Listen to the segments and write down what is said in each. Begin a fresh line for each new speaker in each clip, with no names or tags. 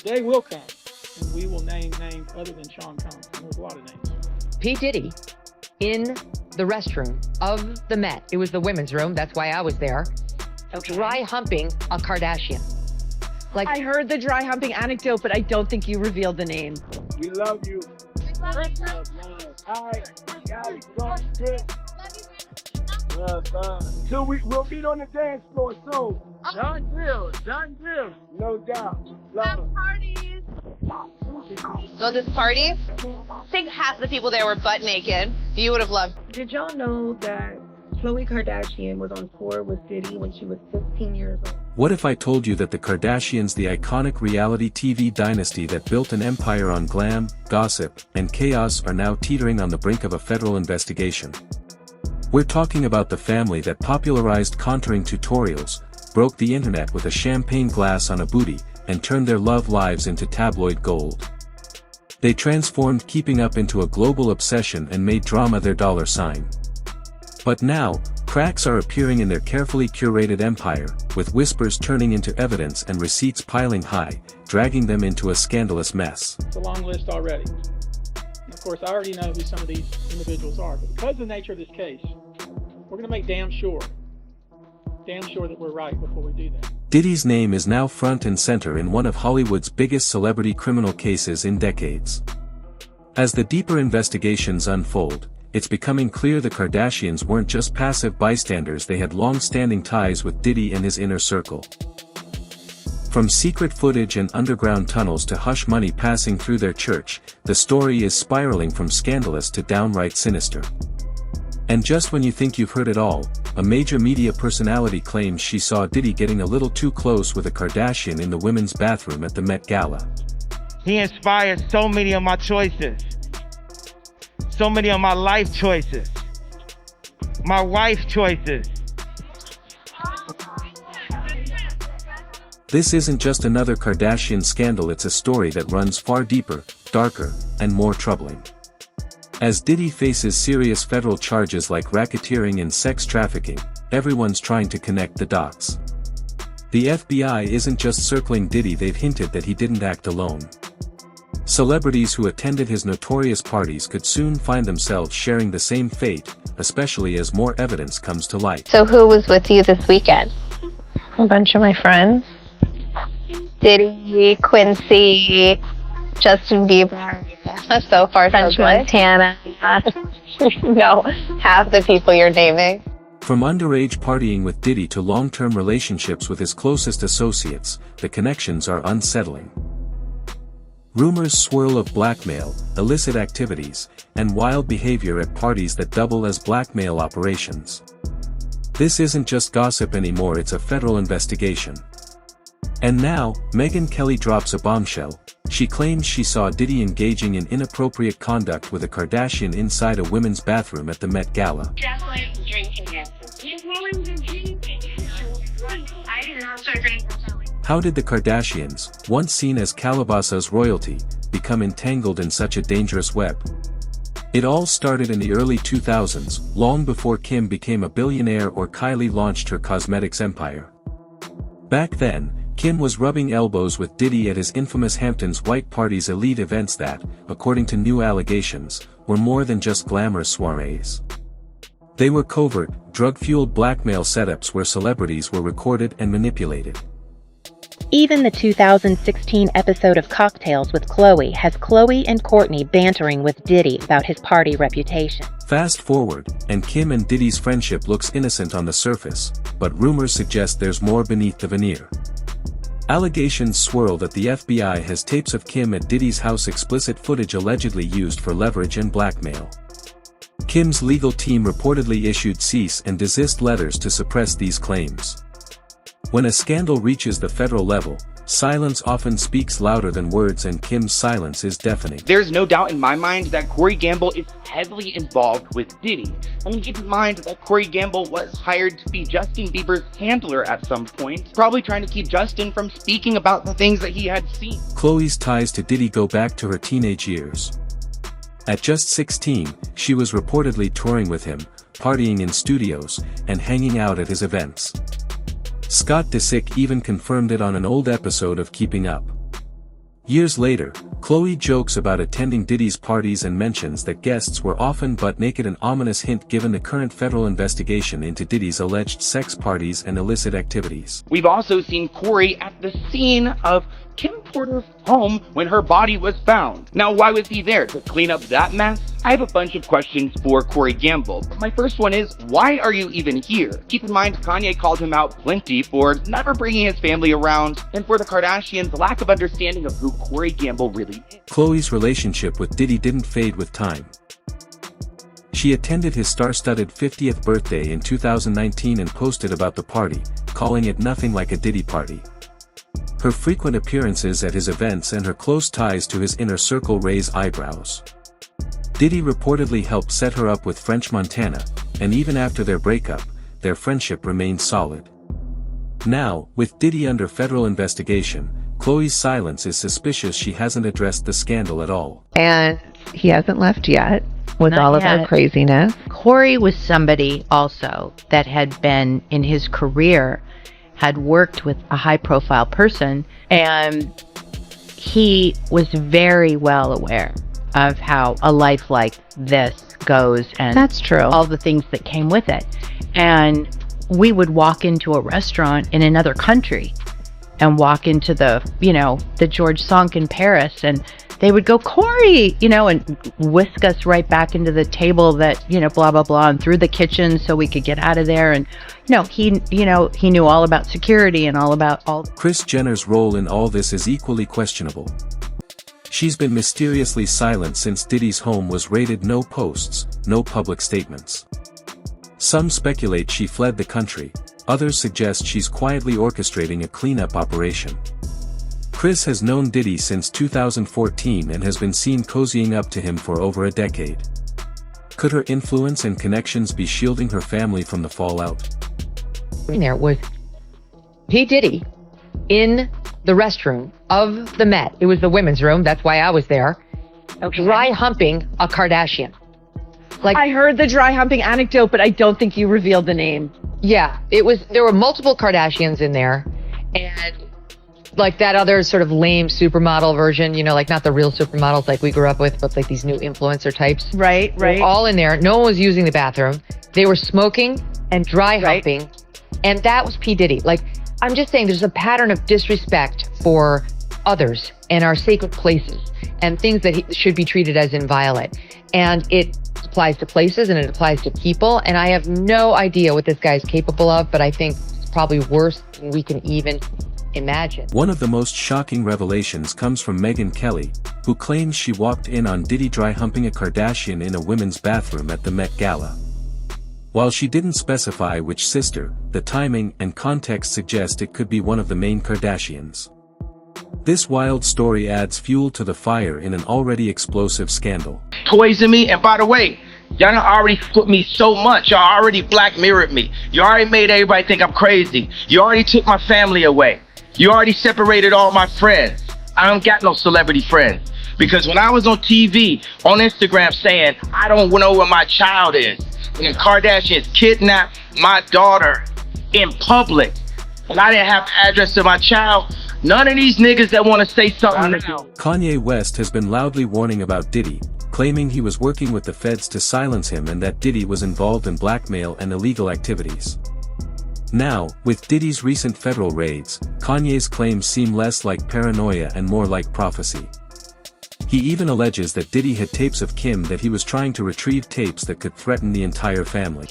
The day will come, and we will name names other than Sean Combs. And there's a lot of names.
P. Diddy in the restroom of the Met. It was the women's room. That's why I was there.
Okay.
Dry humping a Kardashian. Like,
I heard the dry humping anecdote, but I don't think you revealed the name.
We love you. All right, guys, don't trip. Till we'll meet on the dance floor soon. Done deal. No doubt. Love.
Parties. So this party, I think half the people there were butt naked. You would have loved.
Did y'all know that Khloé Kardashian was on tour with Diddy when she was 15 years old?
What if I told you that the Kardashians, the iconic reality TV dynasty that built an empire on glam, gossip, and chaos, are now teetering on the brink of a federal investigation? We're talking about the family that popularized contouring tutorials, broke the internet with a champagne glass on a booty, and turned their love lives into tabloid gold. They transformed keeping up into a global obsession and made drama their dollar sign. But now, cracks are appearing in their carefully curated empire, with whispers turning into evidence and receipts piling high, dragging them into a scandalous mess.
It's a long list already. And of course, I already know who some of these individuals are. But because of the nature of this case, we're going to make damn sure that we're right before we do that.
Diddy's name is now front and center in one of Hollywood's biggest celebrity criminal cases in decades. As the deeper investigations unfold, it's becoming clear the Kardashians weren't just passive bystanders. They had long-standing ties with Diddy and his inner circle. From secret footage and underground tunnels to hush money passing through their church, the story is spiraling from scandalous to downright sinister. And just when you think you've heard it all, a major media personality claims she saw Diddy getting a little too close with a Kardashian in the women's bathroom at the Met Gala.
He inspired so many of my choices. So many of my life choices. My wife choices.
This isn't just another Kardashian scandal, it's a story that runs far deeper, darker, and more troubling. As Diddy faces serious federal charges like racketeering and sex trafficking, everyone's trying to connect the dots. The FBI isn't just circling Diddy, they've hinted that he didn't act alone. Celebrities who attended his notorious parties could soon find themselves sharing the same fate, especially as more evidence comes to light.
So who was with you this weekend?
A bunch of my friends.
Diddy, Quincy, Justin Bieber. So far,
French
so good.
Montana.
No, half the people you're naming.
From underage partying with Diddy to long-term relationships with his closest associates, the connections are unsettling. Rumors swirl of blackmail, illicit activities, and wild behavior at parties that double as blackmail operations. This isn't just gossip anymore, it's a federal investigation. And now, Megyn Kelly drops a bombshell. She claims she saw Diddy engaging in inappropriate conduct with a Kardashian inside a women's bathroom at the Met Gala.
Just like drinking it. I didn't also drink.
How did the Kardashians, once seen as Calabasas royalty, become entangled in such a dangerous web? It all started in the early 2000s, long before Kim became a billionaire or Kylie launched her cosmetics empire. Back then, Kim was rubbing elbows with Diddy at his infamous Hamptons White Parties elite events that, according to new allegations, were more than just glamorous soirees. They were covert, drug-fueled blackmail setups where celebrities were recorded and manipulated.
Even the 2016 episode of Cocktails with Khloé has Khloé and Kourtney bantering with Diddy about his party reputation.
Fast forward, and Kim and Diddy's friendship looks innocent on the surface, but rumors suggest there's more beneath the veneer. Allegations swirl that the FBI has tapes of Kim at Diddy's house, explicit footage allegedly used for leverage and blackmail. Kim's legal team reportedly issued cease and desist letters to suppress these claims. When a scandal reaches the federal level, silence often speaks louder than words, and Kim's silence is deafening.
There's no doubt in my mind that Corey Gamble is heavily involved with Diddy. I mean, keep in mind that Corey Gamble was hired to be Justin Bieber's handler at some point, probably trying to keep Justin from speaking about the things that he had seen.
Khloé's ties to Diddy go back to her teenage years. At just 16, she was reportedly touring with him, partying in studios, and hanging out at his events. Scott Disick even confirmed it on an old episode of Keeping Up. Years later, Khloé jokes about attending Diddy's parties and mentions that guests were often butt naked, an ominous hint given the current federal investigation into Diddy's alleged sex parties and illicit activities.
We've also seen Corey at the scene of Kim Porter's home when her body was found. Now, why was he there? To clean up that mess? I have a bunch of questions for Corey Gamble. My first one is, why are you even here? Keep in mind, Kanye called him out plenty for never bringing his family around, and for the Kardashians' lack of understanding of who Corey Gamble really is.
Khloé's relationship with Diddy didn't fade with time. She attended his star-studded 50th birthday in 2019 and posted about the party, calling it nothing like a Diddy party. Her frequent appearances at his events and her close ties to his inner circle raise eyebrows. Diddy reportedly helped set her up with French Montana, and even after their breakup, their friendship remained solid. Now, with Diddy under federal investigation, Khloé's silence is suspicious. She hasn't addressed the scandal at all.
And he hasn't left yet with
Not
all of
yet.
our craziness.
Corey was somebody also that had been in his career, had worked with a high profile person, and he was very well aware of how a life like this goes, and
That's true.
all the things that came with it. And we would walk into a restaurant in another country and walk into the George Cinq in Paris, and they would go, Corey, and whisk us right back into the table that, blah, blah, blah, and through the kitchen so we could get out of there. And he knew all about security and all about all.
Kris Jenner's role in all this is equally questionable. She's been mysteriously silent since Diddy's home was raided. No posts, no public statements. Some speculate she fled the country, others suggest she's quietly orchestrating a cleanup operation. Kris has known Diddy since 2014 and has been seen cozying up to him for over a decade. Could her influence and connections be shielding her family from the fallout?
There was P. Diddy in the restroom of the Met. It was the women's room. That's why I was there.
Okay.
Dry humping a Kardashian. Like,
I heard the dry humping anecdote, but I don't think you revealed the name.
yeah, there were multiple Kardashians in there, and like that other sort of lame supermodel version, like not the real supermodels like we grew up with, but like these new influencer types.
Right.
They were all in there. No one was using the bathroom. They were smoking and dry humping, and that was P. Diddy. Like, I'm just saying there's a pattern of disrespect for others and our sacred places and things that should be treated as inviolate. And it applies to places and it applies to people. And I have no idea what this guy's capable of, but I think it's probably worse than we can even imagine.
One of the most shocking revelations comes from Megyn Kelly, who claims she walked in on Diddy dry humping a Kardashian in a women's bathroom at the Met Gala. While she didn't specify which sister, the timing and context suggest it could be one of the main Kardashians. This wild story adds fuel to the fire in an already explosive scandal.
Poison me, and by the way, y'all done already put me so much. Y'all already black mirrored me. You already made everybody think I'm crazy. You already took my family away. You already separated all my friends. I don't got no celebrity friends. Because when I was on TV, on Instagram saying, I don't know where my child is, and the Kardashians kidnapped my daughter in public, and I didn't have the address of my child, none of these niggas that want to say something now.
Kanye West has been loudly warning about Diddy, claiming he was working with the feds to silence him and that Diddy was involved in blackmail and illegal activities. Now, with Diddy's recent federal raids, Kanye's claims seem less like paranoia and more like prophecy. He even alleges that Diddy had tapes of Kim, that he was trying to retrieve tapes that could threaten the entire family.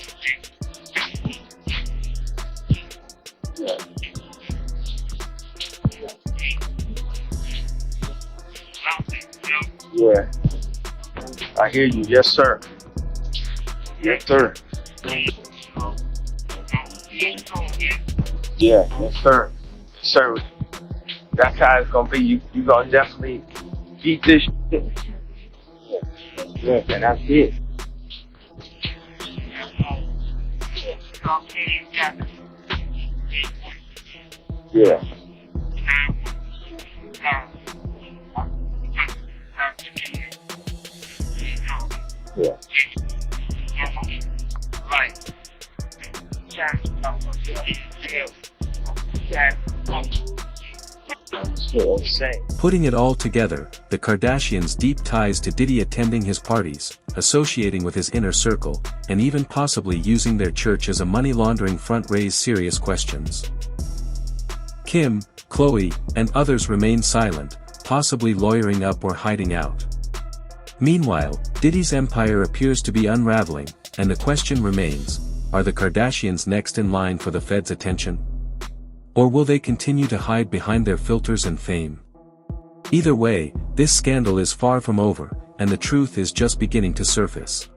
Yeah. I hear you. Yes, sir. Yes, sir. Yeah, yes, sir. Sir, that's how it's gonna be. You gonna definitely beat this shit. Yeah, and that's it. Yeah. Yeah. Right. insane.
Putting it all together, the Kardashians' deep ties to Diddy attending his parties, associating with his inner circle, and even possibly using their church as a money laundering front raise serious questions. Kim, Khloé, and others remain silent, possibly lawyering up or hiding out. Meanwhile, Diddy's empire appears to be unraveling, and the question remains, are the Kardashians next in line for the Fed's attention? Or will they continue to hide behind their filters and fame? Either way, this scandal is far from over, and the truth is just beginning to surface.